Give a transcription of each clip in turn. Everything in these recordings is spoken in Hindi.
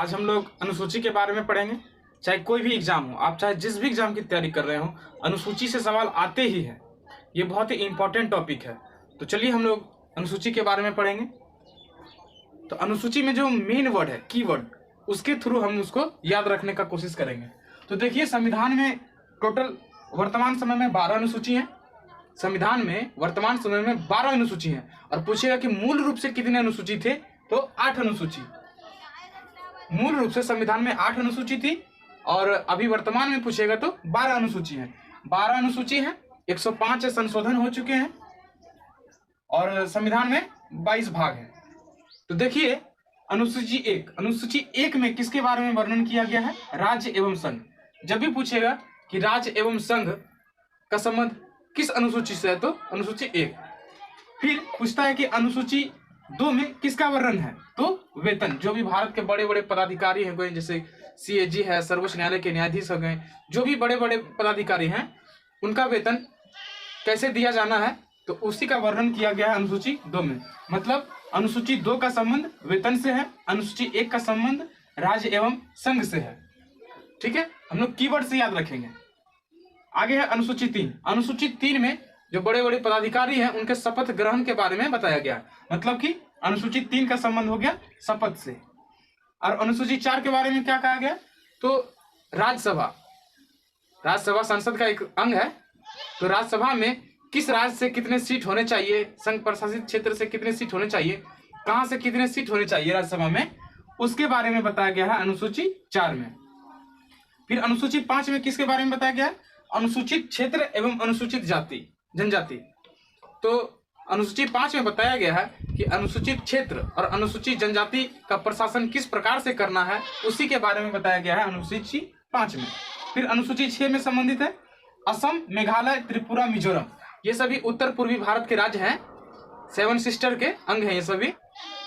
आज हम लोग अनुसूची के बारे में पढ़ेंगे। चाहे कोई भी एग्जाम हो, आप चाहे जिस भी एग्जाम की तैयारी कर रहे हो, अनुसूची से सवाल आते ही हैं। ये बहुत ही इंपॉर्टेंट टॉपिक है। तो चलिए हम लोग अनुसूची के बारे में पढ़ेंगे। तो अनुसूची में जो मेन वर्ड है, कीवर्ड, उसके थ्रू हम उसको याद रखने का कोशिश करेंगे। तो देखिए, संविधान में टोटल वर्तमान समय में 12 अनुसूची हैं। संविधान में वर्तमान समय में 12 अनुसूची हैं। और पूछेगा कि मूल रूप से कितने अनुसूची थे, तो 8 अनुसूची। मूल रूप से संविधान में 8 अनुसूची थी और अभी वर्तमान में पूछेगा तो 12 अनुसूची है। 12 अनुसूची है, 105 संशोधन हो चुके हैं और संविधान में 22 भाग हैं। तो देखिए, अनुसूची एक में किसके बारे में वर्णन किया गया है? राज्य एवं संघ। जब भी पूछेगा कि राज्य एवं संघ का संबंध किस अनुसूची से है, तो अनुसूची 1। फिर पूछता है कि अनुसूची 2 में किसका वर्णन है, तो वेतन। जो भी भारत के बड़े बड़े पदाधिकारी हैं, कोई जैसे CAG है, सर्वोच्च न्यायालय के न्यायाधीश हो गए, जो भी बड़े बड़े पदाधिकारी हैं, उनका वेतन कैसे दिया जाना है, तो उसी का वर्णन किया गया है अनुसूची 2 में। मतलब अनुसूची 2 का संबंध वेतन से है, अनुसूची 1 का संबंध राज्य एवं संघ से है। ठीक है, हम लोग कीवर्ड से याद रखेंगे। आगे है अनुसूची 3। अनुसूची 3 में जो बड़े बड़े पदाधिकारी हैं, उनके शपथ ग्रहण के बारे में बताया गया। मतलब कि अनुसूची 3 का संबंध हो गया शपथ से। और अनुसूची 4 के बारे में क्या कहा गया, तो राज्यसभा संसद का एक अंग है। तो राज्यसभा में किस राज्य से कितने सीट होने चाहिए, संघ प्रशासित क्षेत्र से कितने सीट होने चाहिए, कहां से कितने सीट होने चाहिए राज्यसभा में, उसके बारे में बताया गया है अनुसूची 4 में। फिर अनुसूची 5 में किसके बारे में बताया गया है? अनुसूचित क्षेत्र एवं अनुसूचित जाति जनजाति। तो अनुसूची 5 में बताया गया है कि अनुसूचित क्षेत्र और अनुसूचित जनजाति का प्रशासन किस प्रकार से करना है, उसी के बारे में बताया गया है अनुसूची 5 में। फिर अनुसूची 6 में संबंधित है असम, मेघालय, त्रिपुरा, मिजोरम। ये सभी उत्तर पूर्वी भारत के राज्य हैं, 7 सिस्टर के अंग हैं ये सभी।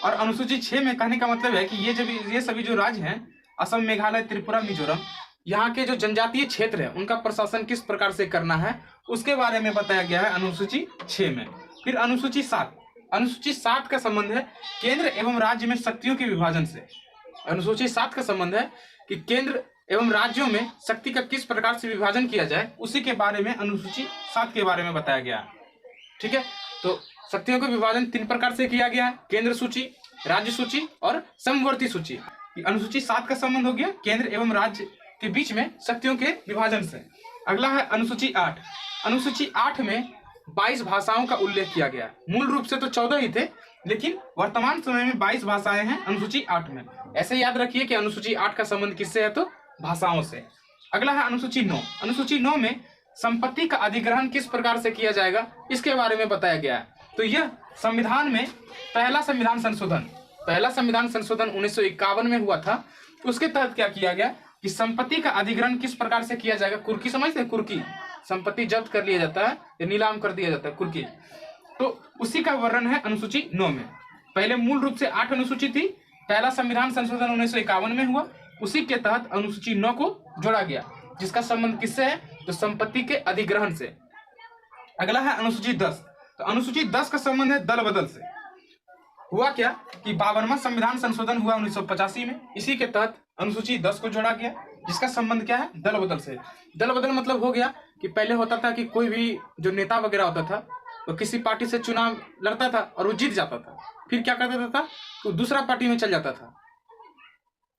और अनुसूची 6 में कहने का मतलब है कि ये सभी जो राज्य हैं, असम, मेघालय, त्रिपुरा, मिजोरम, यहाँ के जो जनजातीय क्षेत्र है, उनका प्रशासन किस प्रकार से करना है, उसके बारे में बताया गया है अनुसूची 6 में। फिर अनुसूची 7। अनुसूची 7 का संबंध है केंद्र एवं राज्य में शक्तियों के विभाजन से। अनुसूची 7 का संबंध है कि केंद्र एवं राज्यों में शक्ति का किस प्रकार से विभाजन किया जाए, उसी के बारे में अनुसूची 7 के बारे में बताया गया है। ठीक है, तो शक्तियों का विभाजन 3 प्रकार से किया गया है, केंद्र सूची, राज्य सूची और समवर्ती सूची। अनुसूची 7 का संबंध हो गया केंद्र एवं राज्य के बीच में शक्तियों के विभाजन से। अगला है अनुसूची 8। अनुसूची 8 में 22 भाषाओं का उल्लेख किया गया। मूल रूप से तो 14 ही थे, लेकिन वर्तमान समय में 22 भाषाएं हैं अनुसूची 8 में। ऐसे याद रखिए कि अनुसूची 8 का संबंध किससे है, तो भाषाओं से। अगला है अनुसूची 9। अनुसूची 9 में संपत्ति का अधिग्रहण किस प्रकार से किया जाएगा, इसके बारे में बताया गया है। तो यह संविधान में पहला संविधान संशोधन 1951 में हुआ था। उसके तहत क्या किया गया कि संपत्ति का अधिग्रहण किस प्रकार से किया जाएगा। कुर्की समझते हैं? कुर्की, संपत्ति जब्त कर लिया जाता है या नीलाम कर दिया जाता है, कुर्की। तो उसी का वर्णन है अनुसूची 9 में। पहले मूल रूप से 8 अनुसूची थी, पहला संविधान संशोधन 1951 में हुआ, उसी के तहत अनुसूची 9 को जोड़ा गया, जिसका संबंध किससे है, तो संपत्ति के अधिग्रहण से। अगला है अनुसूची 10। तो अनुसूची 10 का संबंध है दल बदल से। हुआ क्या कि 52वां संविधान संशोधन हुआ 1985 में, इसी के तहत अनुसूची 10 को जोड़ा गया, जिसका संबंध क्या है, दल बदल से। दल बदल मतलब हो गया कि पहले होता था कि कोई भी जो नेता वगैरह होता था, वो किसी पार्टी से चुनाव लड़ता था और वो जीत जाता था, फिर क्या कर देता था, तो दूसरा पार्टी में चल जाता था।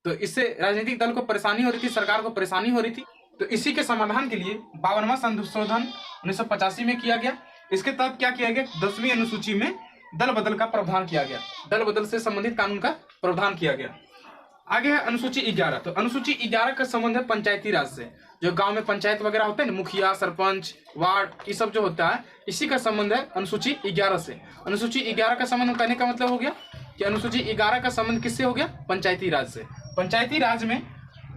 तो इससे राजनीतिक दल को परेशानी हो रही थी, सरकार को परेशानी हो रही थी। तो इसी के समाधान के लिए 52वां संशोधन 1985 में किया गया। इसके तहत क्या किया गया, 10वीं अनुसूची में दल बदल का प्रावधान किया गया, दल बदल से संबंधित कानून का प्रावधान किया गया। आगे है अनुसूची 11। तो अनुसूची 11 का संबंध है पंचायती राज से। जो गांव में पंचायत वगैरह होते हैं ना, मुखिया, सरपंच, वार्ड, ये सब जो होता है, इसी का संबंध है अनुसूची 11 से। अनुसूची 11 का संबंध कहने का मतलब हो गया कि अनुसूची 11 का संबंध किससे हो गया, पंचायती राज से। पंचायती राज में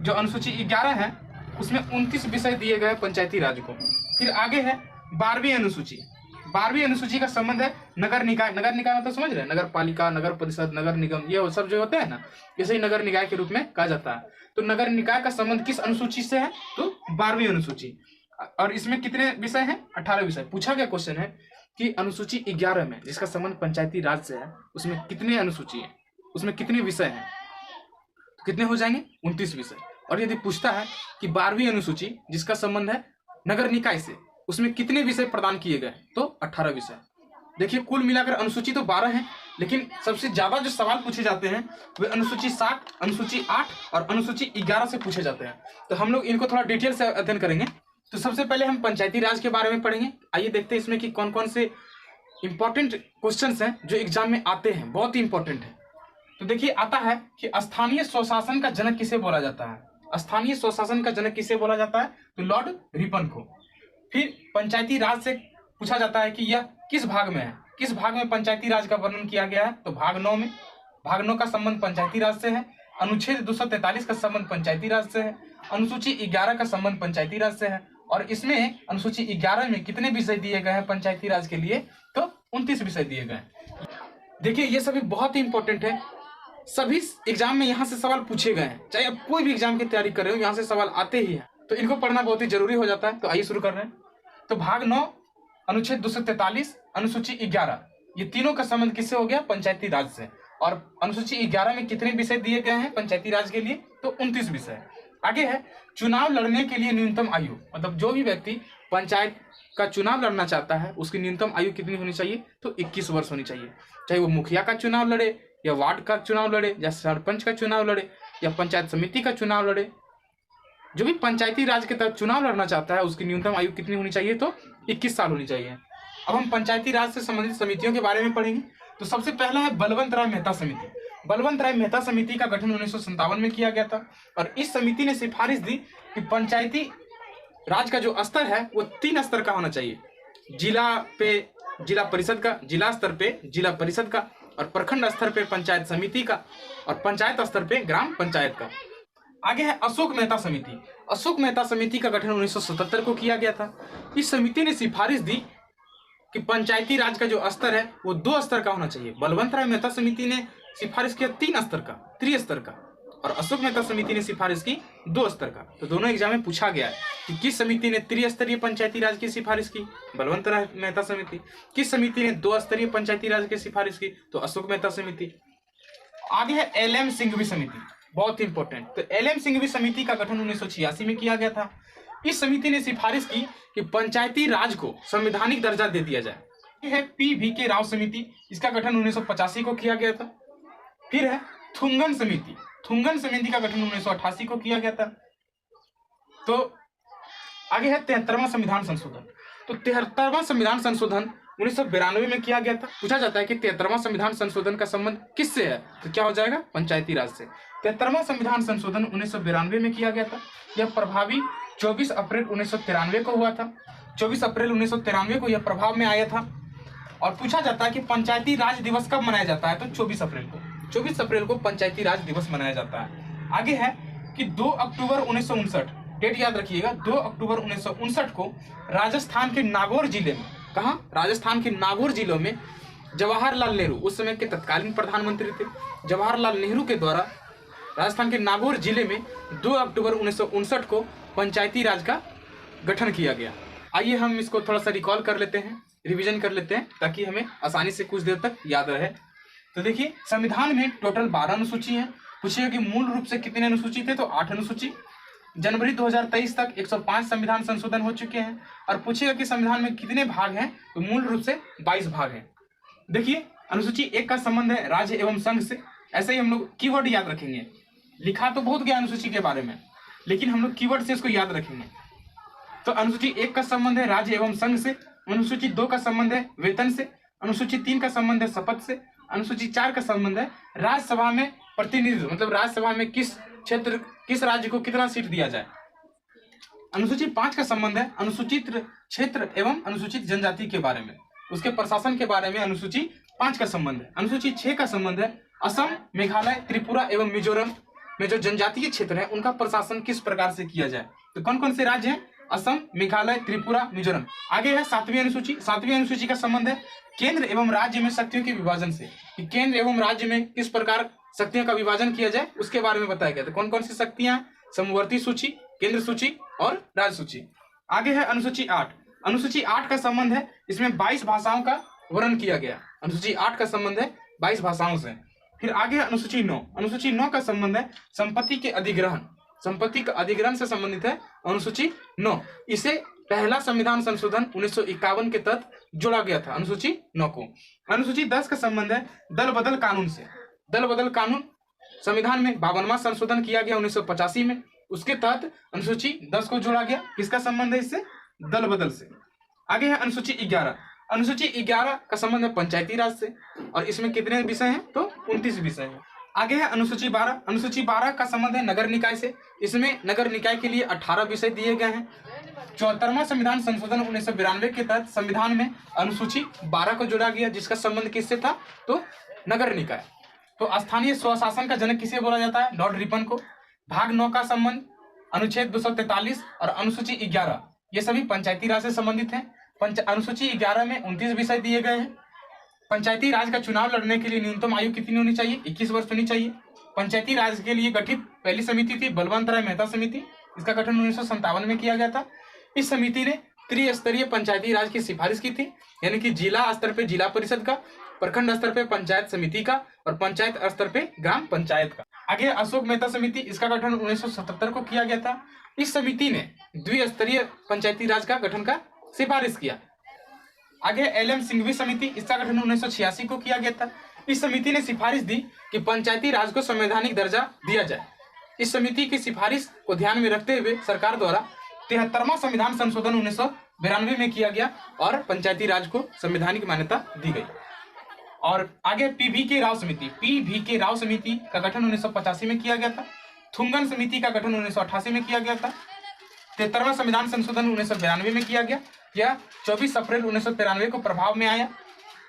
जो अनुसूची 11 है, उसमें 29 विषय दिए गए पंचायती राज को। फिर आगे है 12वीं अनुसूची। 12वीं अनुसूची का संबंध है नगर निकाय। नगर निकाय मतलब समझ रहे हैं, नगर पालिका, नगर परिषद, नगर निगम, ये सब जो होते हैं ना, इसे ही नगर निकाय के रूप में कहा जाता है। तो नगर निकाय का संबंध किस अनुसूची से है, तो 12वीं अनुसूची। और इसमें कितने विषय हैं, 18 विषय। पूछा गया क्वेश्चन है कि अनुसूची 11 में, जिसका संबंध पंचायती राज से है, उसमें कितने अनुसूची है, उसमें कितने विषय हैं। कितने हो जाएंगे? 29 विषय। और यदि पूछता है कि 12वीं अनुसूची जिसका संबंध है नगर निकाय से, उसमें कितने विषय प्रदान किए गए? तो 18 विषय। देखिए कुल मिलाकर अनुसूची तो 12 है, लेकिन सबसे ज्यादा जो सवाल पूछे जाते हैं वे अनुसूची 60, अनुसूची 8 और अनुसूची 11 से पूछे जाते हैं। तो हम लोग इनको थोड़ा डिटेल से अध्ययन करेंगे। तो सबसे पहले हम पंचायती राज के बारे में पढ़ेंगे। आइए देखते हैं इसमें कि कौन कौन से इंपॉर्टेंट क्वेश्चंस हैं जो एग्जाम में आते हैं, बहुत ही इंपॉर्टेंट है। तो देखिए आता है कि स्थानीय स्वशासन का जनक किसे बोला जाता है? स्थानीय स्वशासन का जनक किसे बोला जाता है? तो लॉर्ड रिपन को। फिर पंचायती राज से पूछा जाता है कि यह किस भाग में है? किस भाग में पंचायती राज का वर्णन किया गया है? तो भाग 9 में। भाग 9 का संबंध पंचायती राज से है। अनुच्छेद 243 का संबंध पंचायती राज से है। अनुसूची 11 का संबंध पंचायती राज से है। और इसमें अनुसूची 11 में कितने विषय दिए गए हैं पंचायती राज के लिए? तो 29 विषय दिए गए। देखिए ये सभी बहुत ही इंपॉर्टेंट है, सभी एग्जाम में यहाँ से सवाल पूछे गए हैं। चाहे आप कोई भी एग्जाम की तैयारी कर रहे हो, यहाँ से सवाल आते ही हैं, तो इनको पढ़ना बहुत ही जरूरी हो जाता है। तो आइए शुरू कर रहे हैं। तो भाग 9 अनुच्छेद 243 अनुसूची 11 ये तीनों का संबंध किससे हो गया? पंचायती राज से। और अनुसूची 11 में कितने विषय दिए गए हैं पंचायती राज के लिए? तो 29 विषय। आगे है चुनाव लड़ने के लिए न्यूनतम आयु, मतलब जो भी व्यक्ति पंचायत का चुनाव लड़ना चाहता है उसकी न्यूनतम आयु कितनी होनी चाहिए? तो 21 वर्ष होनी चाहिए। चाहे वो मुखिया का चुनाव लड़े या वार्ड का चुनाव लड़े या सरपंच का चुनाव लड़े या पंचायत समिति का चुनाव लड़े, जो भी पंचायती राज के तहत चुनाव लड़ना चाहता है उसकी न्यूनतम आयु कितनी होनी चाहिए? तो 21 साल होनी चाहिए। अब हम पंचायती राज से संबंधित समितियों के बारे में पढ़ेंगे। तो सबसे पहला है बलवंत राय मेहता समिति। बलवंत राय मेहता समिति का गठन 1957 में किया गया था और इस समिति ने सिफारिश दी कि पंचायती राज का जो स्तर है वो 3 स्तर का होना चाहिए। जिला पे जिला परिषद का, जिला स्तर पे जिला परिषद का, और प्रखंड स्तर पे पंचायत समिति का, और पंचायत स्तर पे ग्राम पंचायत का। आगे है अशोक मेहता समिति। अशोक मेहता समिति का गठन 1977 को किया गया था। इस समिति ने सिफारिश दी कि पंचायती राज का जो स्तर है वो 2 स्तर का होना चाहिए। बलवंत राय मेहता समिति ने सिफारिश किया 3 स्तर का, त्रिस्तर का, और अशोक मेहता समिति ने सिफारिश की 2 स्तर का। तो दोनों एग्जाम में पूछा गया है कि किस समिति ने त्रिस्तरीय पंचायती राज की सिफारिश की? बलवंत राय मेहता समिति। किस समिति ने 2 स्तरीय पंचायती राज की सिफारिश की? तो अशोक मेहता समिति। आगे है एल.एम. सिंघवी समिति, बहुत इंपॉर्टेंट। तो एल.एम. सिंघवी समिति का गठन 1986 में किया गया था। इस समिति ने सिफारिश की कि पंचायती राज को संवैधानिक दर्जा दे दिया जाए। यह है पी.वी.के. राव समिति, इसका गठन 1985 को किया गया था। फिर है थुंगन समिति। थुंगन समिति का गठन 1988 को किया गया था। तो आगे है 73वां संविधान संशोधन। तो 73वां संविधान संशोधन 1992 में किया गया था। पूछा जाता है कि 73वां संविधान संशोधन का संबंध किससे है? तो क्या हो जाएगा? पंचायती राज से। 73वां संविधान संशोधन 1992 में किया गया था। यह प्रभावी 24 अप्रैल 1993 को हुआ था। 24 अप्रैल 1993 को यह प्रभाव में आया था। और पूछा जाता है कि पंचायती राज दिवस कब मनाया जाता है? तो 24 अप्रैल को। 24 अप्रैल को पंचायती राज दिवस मनाया जाता है। आगे है कि 2 अक्टूबर 1959, डेट याद रखिएगा, 2 अक्टूबर 1959 को राजस्थान के नागौर जिले में, कहाँ? राजस्थान के नागौर जिलों में जवाहरलाल नेहरू, उस समय के तत्कालीन प्रधानमंत्री थे, जवाहरलाल नेहरू के द्वारा राजस्थान के नागौर जिले में 2 अक्टूबर 1959 को पंचायती राज का गठन किया गया। आइए हम इसको थोड़ा सा रिकॉल कर लेते हैं, रिवीजन कर लेते हैं, ताकि हमें आसानी से कुछ देर तक याद रहे। तो देखिए संविधान में टोटल 12 अनुसूची हैं। पूछिएगा कि मूल रूप से कितने अनुसूची थे? तो 8 अनुसूची। जनवरी 2023 तक 105 संविधान संशोधन हो चुके हैं। और पूछिएगा कि संविधान में कितने भाग हैं? तो मूल रूप से 22 भाग हैं। देखिए अनुसूची 1 का संबंध है राज्य एवं संघ से। ऐसे ही हम लोग कीवर्ड याद रखेंगे। लिखा तो बहुत गया अनुसूची के बारे में, लेकिन हम लोग कीवर्ड से इसको याद रखेंगे। तो अनुसूची 1 का संबंध है राज्य एवं संघ से। अनुसूची 2 का संबंध है वेतन से। अनुसूची 3 का संबंध है शपथ से। अनुसूची 4 का संबंध है राज्यसभा में प्रतिनिधित्व, मतलब राज्यसभा में किस क्षेत्र, किस राज्य को कितना सीट दिया जाए। अनुसूची 5 का संबंध है अनुसूचित क्षेत्र एवं अनुसूचित जनजाति के बारे में, उसके प्रशासन के बारे में अनुसूची 5 का संबंध है। अनुसूची 6 का संबंध है असम, मेघालय, त्रिपुरा एवं मिजोरम में जो जनजातीय क्षेत्र है उनका प्रशासन किस प्रकार से किया जाए। तो कौन कौन से राज्य हैं? असम, मेघालय, त्रिपुरा, मिजोरम। आगे है 7वीं अनुसूची। 7वीं अनुसूची का संबंध है केंद्र एवं राज्य में शक्तियों के विभाजन से, कि केंद्र एवं राज्य में किस प्रकार शक्तियों का विभाजन किया जाए उसके बारे में बताया गया। तो कौन कौन सी शक्तियां? समवर्ती सूची, केंद्र सूची और राज्य सूची। आगे है अनुसूची 8। अनुसूची 8 का संबंध है, इसमें 22 भाषाओं का वर्णन किया गया। अनुसूची 8 का संबंध है 22 भाषाओं से। फिर आगे है अनुसूची 9। अनुसूची 9 का संबंध है संपत्ति के अधिग्रहण। संपत्ति का अधिग्रहण से संबंधित है अनुसूची 9। इसे पहला संविधान संशोधन 1951 के तहत जोड़ा गया था अनुसूची 9 को। अनुसूची 10 का संबंध है दल बदल कानून से। दल बदल कानून संविधान में 52वां संशोधन किया गया 1985 में, उसके तहत अनुसूची 10 को जोड़ा गया। किसका संबंध है इससे? दल बदल से। आगे है अनुसूची 11। अनुसूची 11 का संबंध है पंचायती राज से, और इसमें कितने विषय हैं? तो 29 विषय हैं। आगे है अनुसूची 12। अनुसूची 12 का संबंध है नगर निकाय से। इसमें नगर निकाय के लिए 18 विषय दिए गए हैं। 74वां संविधान संशोधन 1992 के तहत संविधान में अनुसूची 12 को जोड़ा गया, जिसका संबंध किससे था? तो नगर निकाय। तो स्थानीय स्वशासन का जनक किसे बोला जाता है? लॉर्ड रिपन को। भाग 9 का संबंध अनुच्छेद 243 और अनुसूची 11 ये सभी पंचायती राज से संबंधित हैं। अनुसूची 11 में 29 विषय दिए गए हैं। पंचायती राज का चुनाव लड़ने के लिए न्यूनतम आयु कितनी होनी चाहिए? 21 वर्ष होनी चाहिए। पंचायती राज के लिए गठित पहली समिति थी बलवंत राय मेहता समिति। इसका गठन 1957 में किया गया था। इस समिति ने त्रिस्तरीय पंचायती राज की सिफारिश की थी, यानी कि जिला स्तर पे जिला परिषद का, प्रखंड स्तर पे पंचायत समिति का और पंचायत स्तर पे ग्राम पंचायत का। आगे अशोक मेहता समिति, इसका गठन 1977 को किया गया था। इस समिति ने द्विस्तरीय पंचायती राज का गठन का सिफारिश किया। आगे LM सिंघवी समिति, इसका गठन 1986 को किया गया था। इस समिति ने सिफारिश दी कि पंचायती राज को संवैधानिक दर्जा दिया जाए। इस समिति की सिफारिश को ध्यान में रखते हुए सरकार द्वारा 73वां संविधान संशोधन 1992 में किया गया और पंचायती राज को संवैधानिक मान्यता दी गई। और आगे PVK राव समिति, PVK राव समिति का गठन 1985 में किया गया था। थुंगन समिति का गठन 1988 में किया गया था। 73वां संविधान संशोधन 1992 में किया गया। यह 24 अप्रैल 1993 को प्रभाव में आया।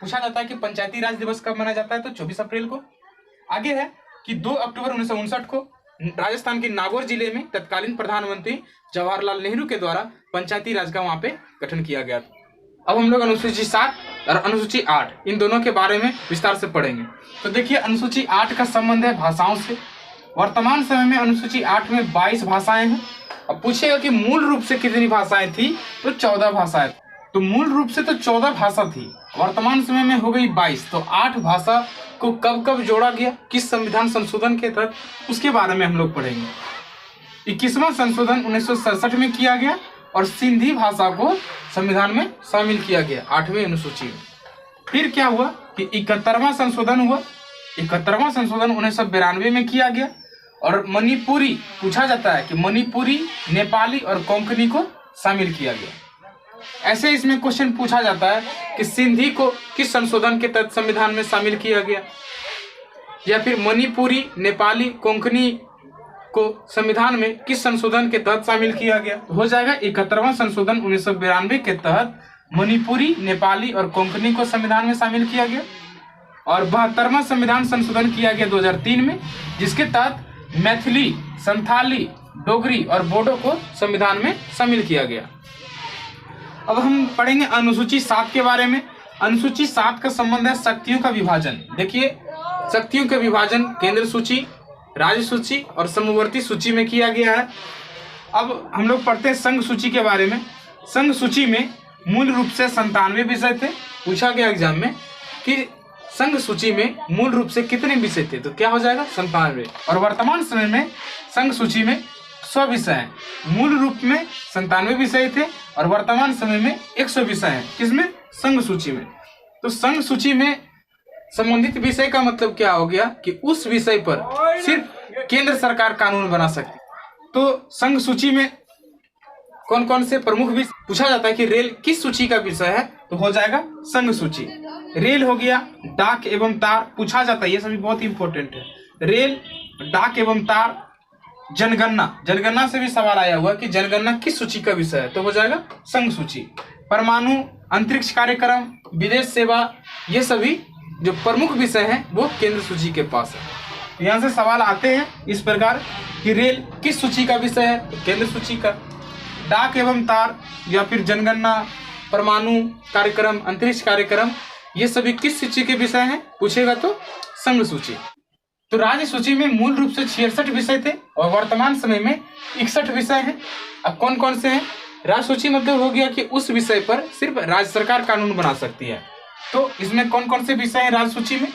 पूछा जाता है कि पंचायती राज दिवस कब मनाया जाता है? तो 24 अप्रैल को। आगे है कि 2 अक्टूबर 1959 को राजस्थान के नागौर जिले में तत्कालीन प्रधानमंत्री जवाहरलाल नेहरू के द्वारा पंचायती राज का वहां पे गठन किया गया था। अब हम लोग अनुसूची 7 और अनुसूची 8 इन दोनों के बारे में विस्तार से पढ़ेंगे। तो देखिए, अनुसूची 8 का संबंध है भाषाओं से। वर्तमान समय में अनुसूची 8 में 22 भाषाएं हैं। अब पूछेगा कि मूल रूप से कितनी भाषाएं थी? तो 14 भाषाएं। तो मूल रूप से तो 14 भाषा थी, वर्तमान समय में हो गई 22। तो 8 भाषा को कब कब जोड़ा गया, किस संविधान संशोधन के तहत, उसके बारे में हम लोग पढ़ेंगे। 21वां संशोधन 1967 में किया गया और सिंधी भाषा को संविधान में शामिल किया गया 8वीं अनुसूची में। फिर क्या हुआ कि 71वां संशोधन हुआ। 71वां संशोधन 1992 में किया गया और मणिपुरी, पूछा जाता है कि मणिपुरी, नेपाली और कोंकणी को शामिल किया गया। ऐसे इसमें क्वेश्चन पूछा जाता है कि सिंधी को किस संशोधन के तहत संविधान में शामिल किया गया, या फिर मणिपुरी, नेपाली, कोंकणी को संविधान में किस संशोधन के तहत शामिल किया गया। हो जाएगा 71वां संशोधन 1992 के तहत मणिपुरी, नेपाली और कोंकणी को संविधान में शामिल किया गया। और 72वां संविधान संशोधन किया गया 2003 में, जिसके तहत मैथिली, संथाली, डोगरी और बोडो को संविधान में शामिल किया गया। अब हम पढ़ेंगे अनुसूची 7 के बारे में। अनुसूची 7 का संबंध है शक्तियों का विभाजन। देखिए, शक्तियों का विभाजन केंद्र सूची, राज्य सूची और समवर्ती सूची में किया गया है। अब हम लोग पढ़ते हैं संघ सूची के बारे में। संघ सूची में मूल रूप से 97 विषय थे। पूछा गया एग्जाम में कि संघ सूची में मूल रूप से कितने विषय थे, तो क्या हो जाएगा? 97। और वर्तमान समय में संघ सूची में 100 विषय हैं। मूल रूप में 97 विषय थे और वर्तमान समय में 100 विषय हैं। किसमें? संघ सूची में। तो संघ सूची में संबंधित विषय का मतलब क्या हो गया कि उस विषय पर सिर्फ केंद्र सरकार कानून बना सकती। तो संघ सूची में कौन कौन से प्रमुख विषय, पूछा जाता है कि रेल किस सूची का विषय है, तो हो जाएगा संघ सूची। रेल हो गया, डाक एवं तार पूछा जाता है, ये सभी बहुत इंपॉर्टेंट है। रेल, डाक एवं तार, जनगणना, जनगणना से भी सवाल आया हुआ कि जनगणना किस सूची का विषय है, तो हो जाएगा संघ सूची। परमाणु, अंतरिक्ष कार्यक्रम, विदेश सेवा, ये सभी जो प्रमुख विषय हैं वो केंद्र सूची के पास है। यहाँ से सवाल आते हैं इस प्रकार कि रेल किस सूची का विषय है, तो केंद्र सूची का। डाक एवं तार या फिर जनगणना, परमाणु कार्यक्रम, अंतरिक्ष कार्यक्रम, ये सभी किस सूची के विषय हैं, पूछेगा तो संघ सूची। तो राज्य सूची में मूल रूप से 66 विषय थे और वर्तमान समय में 61 विषय हैं। अब कौन कौन से हैं? राज्य सूची मतलब हो गया कि उस विषय पर सिर्फ राज्य सरकार कानून बना सकती है। तो इसमें कौन कौन से विषय हैं राज्य सूची में?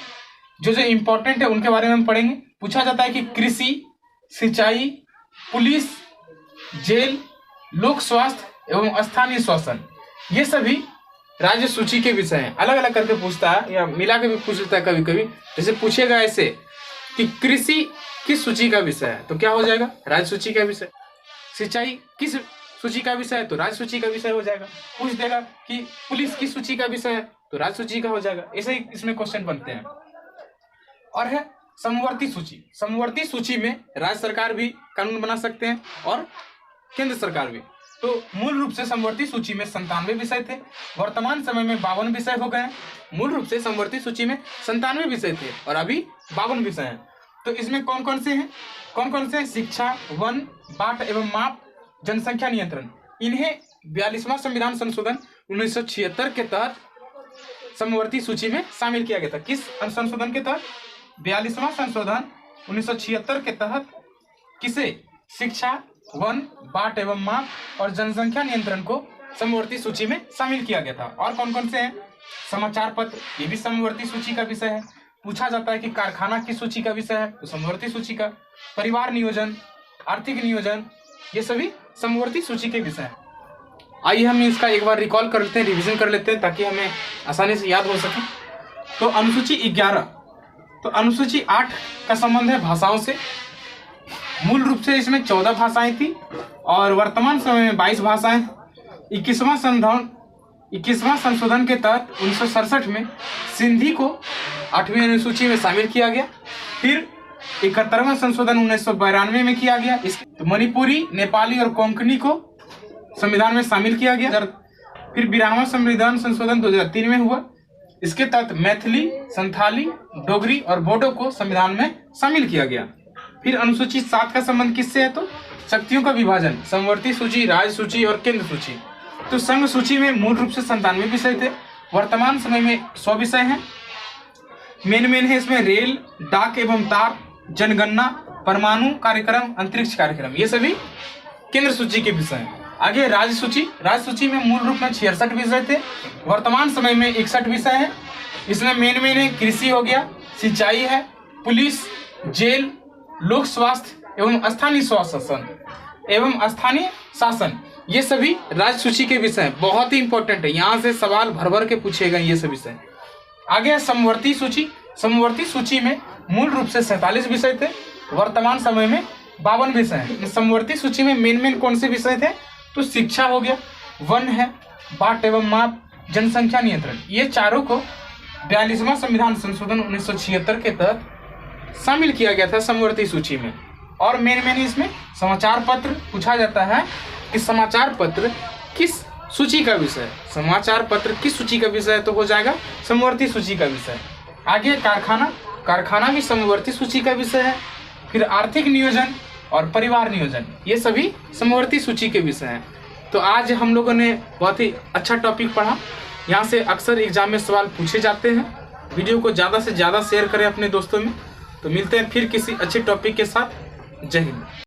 जो जो इंपॉर्टेंट है उनके बारे में हम पढ़ेंगे। पूछा जाता है कि कृषि, सिंचाई, पुलिस, जेल, लोक स्वास्थ्य एवं स्थानीय शासन, ये सभी राज्य सूची के विषय हैं। अलग अलग करके पूछता है या मिला के भी पूछ लेता है कभी कभी। जैसे पूछेगा ऐसे कि कृषि किस सूची का विषय है, तो क्या हो जाएगा? राज्य सूची का विषय। सिंचाई किस सूची का विषय है, तो राज्य सूची का विषय हो जाएगा। पूछ देगा कि पुलिस किस सूची का विषय है, तो राज्य सूची का हो जाएगा। ऐसे ही इसमें क्वेश्चन बनते हैं। और है समवर्ती सूची। समवर्ती सूची में राज्य सरकार भी कानून बना सकते हैं और केंद्र सरकार भी। तो मूल रूप से समवर्ती सूची में 97 विषय थे, वर्तमान समय में 52 विषय हो गए हैं। मूल रूप से समवर्ती सूची में 97 विषय थे और अभी 52 विषय हैं। तो इसमें कौन कौन से हैं? कौन कौन से? शिक्षा, वन, बाट एवं माप, जनसंख्या नियंत्रण। इन्हें 42वां संविधान संशोधन 1976 के तहत समवर्ती सूची में शामिल किया गया था। किस संशोधन के तहत? 42वां संशोधन 1976 के तहत किसे? शिक्षा, वन, बाट एवं माप और जनसंख्या नियंत्रण को समवर्ती सूची में शामिल किया गया था। और कौन कौन से हैं? समाचार पत्र, ये भी समवर्ती सूची का विषय है। पूछा जाता है कि कारखाना किस सूची का विषय है, तो समवर्ती सूची का। परिवार नियोजन, आर्थिक नियोजन, ये सभी समवर्ती सूची के विषय हैं। आइए हम इसका एक बार रिकॉल कर लेते हैं, रिवीजन कर लेते हैं ताकि हमें आसानी से याद हो सके। तो अनुसूची 11, तो अनुसूची 8 का संबंध है भाषाओं से। मूल रूप से इसमें 14 भाषाएं थी और वर्तमान समय में 22 भाषाएं। 21वां संशोधन के तहत 1967 में सिंधी को 8वीं अनुसूची में शामिल किया गया। फिर 71वां संशोधन 1992 में किया गया। तो मणिपुरी, नेपाली और कोंकणी को संविधान में शामिल किया गया। फिर 92वां संविधान संशोधन 2003 में हुआ। इसके तहत मैथिली, संथाली, डोगरी और बोडो को संविधान में शामिल किया गया। फिर अनुसूची 7 का संबंध किससे है, तो शक्तियों का विभाजन, समवर्ती सूची, राज्य सूची और केंद्र सूची। तो संघ सूची में मूल रूप से 97 विषय थे, वर्तमान समय में 100 विषय हैं। मेन है इसमें रेल, डाक एवं तार, जनगणना, परमाणु कार्यक्रम, अंतरिक्ष कार्यक्रम, ये सभी केंद्र सूची के विषय हैं। आगे राज्य सूची। राज्य सूची में मूल रूप में 66 विषय थे, वर्तमान समय में 61 विषय हैं। इसमें मेन है कृषि हो गया, सिंचाई है, पुलिस, जेल, लोक स्वास्थ्य एवं स्थानीय शासन, ये सभी राज्य सूची के विषय हैं। बहुत ही इंपॉर्टेंट है, यहाँ से सवाल भर के पूछे गए ये सभी विषय। आगे है समवर्ती सूची। समवर्ती सूची में मूल रूप से 47 विषय थे, वर्तमान समय में 52 विषय हैं। समवर्ती सूची में मेन कौन से विषय थे, तो शिक्षा हो गया, वन है, बाट एवं माप, जनसंख्या नियंत्रण, ये चारों को 42वां संविधान संशोधन 1976 के तहत शामिल किया गया था समवर्ती सूची में। और मेन इसमें समाचार पत्र। पूछा जाता है कि समाचार पत्र किस सूची का विषय है, समाचार पत्र किस सूची का विषय है, तो हो जाएगा समवर्ती सूची का विषय। आगे कारखाना भी समवर्ती सूची का विषय है। फिर आर्थिक नियोजन और परिवार नियोजन, ये सभी समवर्ती सूची के विषय हैं। तो आज हम लोगों ने बहुत ही अच्छा टॉपिक पढ़ा। यहाँ से अक्सर एग्जाम में सवाल पूछे जाते हैं। वीडियो को ज़्यादा से ज़्यादा शेयर करें अपने दोस्तों में। तो मिलते हैं फिर किसी अच्छे टॉपिक के साथ। जय हिंद।